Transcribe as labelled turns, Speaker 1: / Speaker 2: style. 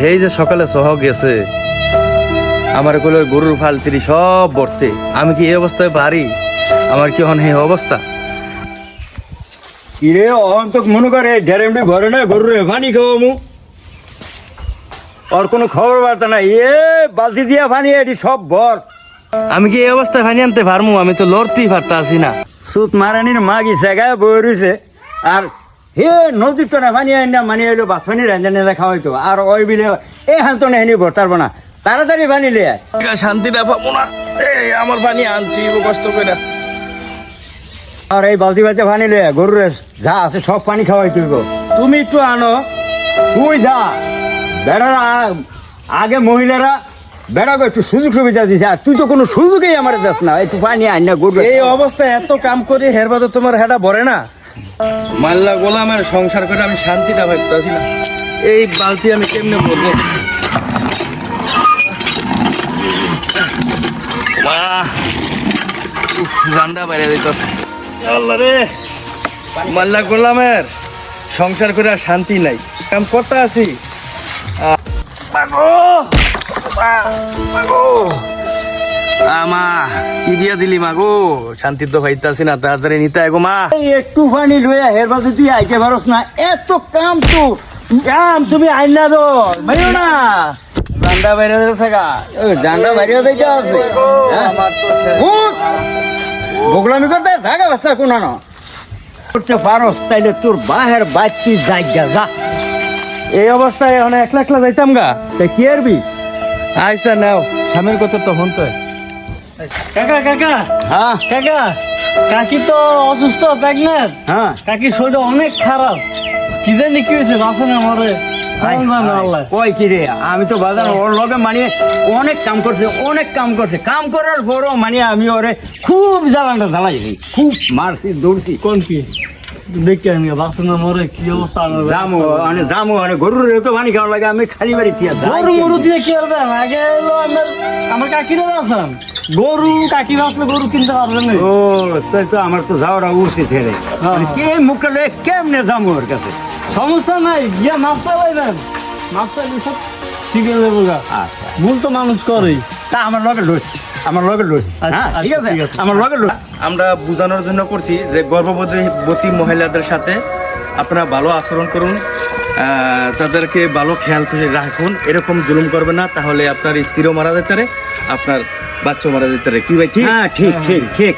Speaker 1: এই যে সকালে সহ গেছে আমার কইলো গরুর ফালতিরি সব ভরতে, আমি কি এই অবস্থায় পারি? আমার কি এই অবস্থা?
Speaker 2: কিরে অন্তক মনে করে ডেরেমডি ভরে না গরুরে পানি খাওয়ামু, ওর কোনো খবর বার্তা নাই। বালতি দিয়া পানি এটি সব ভর।
Speaker 1: আমি কি এই অবস্থায় পানি আনতে পারমু? আমি তো লড়তেই পারতা আছি না।
Speaker 2: সুত মারানির মাগি জায়গায় বয়ে রয়েছে আর নদীর তো না পানি আইন না, মানে এলো বাস পানি রান্না দেখা হয়তো আর ওই বিলে হান্ত না হেনি ভরতার না, তাড়াতাড়ি পানি লে
Speaker 1: শান্তি ব্যাপার না, আমার পানি আনতে কষ্ট করে।
Speaker 2: আর এই বালতি বালতি পানি লে গরুরে যা আছে সব পানি খাওয়াই তুই।
Speaker 1: তুমি একটু আনো,
Speaker 2: তুই যা। বেড়ারা আগে মহিলারা বেড়াকে একটু সুযোগ সুবিধা দিছে, আর তুই তো কোনো সুযোগই আমার দেখ না। একটু পানি আইন না গরু।
Speaker 1: এই অবস্থায় এত কাম করে হেরবাদে তোমার হেডা ভরে না। মাল্লা গোলামের সংসার করে আমি শান্তিটা পাইতেছি না। এই বালতি আমি কেমনে ভরবো? জান্ডা বাইরে দিতেছে। আল্লাহ রে, মাল্লা গোলামের সংসার করে আর শান্তি নাই। কাম করতে আছি। মা কি বিয়া দিলি মা গো? শান্তি তো পাইতাছি না, তাড়াতাড়ি নিতে আয় গো মা।
Speaker 2: একটু পানি লইয়া হেরবার তুই আইতে পারস না? এত কাম তো কাম তুমি আইন না তো ভাইও না।
Speaker 1: জান্ডা বাইরে দিতেছে গা।
Speaker 2: জানটা বাইরে দেখে আছে
Speaker 1: আমার তো
Speaker 2: বগলামি করতে থাকা বাচ্চা কোন করতে পারস তাইলে তোর বাহের বাচ্চি জায়গা যা।
Speaker 1: এই অবস্থায় এখন একলা একলা যাইতাম গা।
Speaker 2: তা কি আরবি?
Speaker 1: আইসা নাও, স্বামীর কথা তখন তো।
Speaker 3: কাকা কাকা
Speaker 2: হ্যাঁ
Speaker 3: কাকা, কাকি তো অসুস্থ, প্রেগনেন্ট।
Speaker 2: হ্যাঁ
Speaker 3: কাকির শরীরটা অনেক খারাপ, কি জানি কি হয়েছে, বাঁচে না মরে। আল্লাহ
Speaker 2: কই কি রে, আমি তো বাজার ওর লগে মানে অনেক কাম করছে, অনেক কাম করছে। কাম করার পরও মানে আমি ওরে খুব জ্বালানটা জ্বালাইছি, খুব মারছি দৌড়ছি।
Speaker 3: কোন কি দেখি আমি বাঁচে না মরে, কি অবস্থা আমার।
Speaker 2: জামু গরুর তো পানি খাওয়ার লাগে আমি খালি বাড়ি থিয়া
Speaker 3: গরু মরু দিয়ে কি করবে? আগে এলো আমার কাকিরা বাঁচান, গরু কাকি বাঁচলে গরু কিনতে পারবেন না।
Speaker 2: ও তাই তো আমার তো যাওয়াটা উচিত হেরে। কে মুখটা লয়ে কেমনে যাবো ওর কাছে?
Speaker 3: সমস্যা নাই, গিয়া মাছ চালাইবেন, মাছ চাইলে সব ঠিক হয়ে যাবো গা।
Speaker 2: আচ্ছা
Speaker 3: ভুল তো মানুষ করেই।
Speaker 2: তা আমার লগে লইস, আমার লগে লইস। হ্যাঁ ঠিক আছে, আমার লগে লইস।
Speaker 1: আমরা বোঝানোর জন্য করছি যে গর্ভবতী মহিলাদের সাথে আপনারা ভালো আচরণ করুন, তাদেরকে ভালো খেয়াল করে রাখুন, এরকম জুলুম করবে না, তাহলে আপনার স্ত্রীও মারা যেতে পারে, আপনার বাচ্চাও মারা যেতে পারে। কি ভাই ঠিক?
Speaker 2: হ্যাঁ ঠিক ঠিক ঠিক।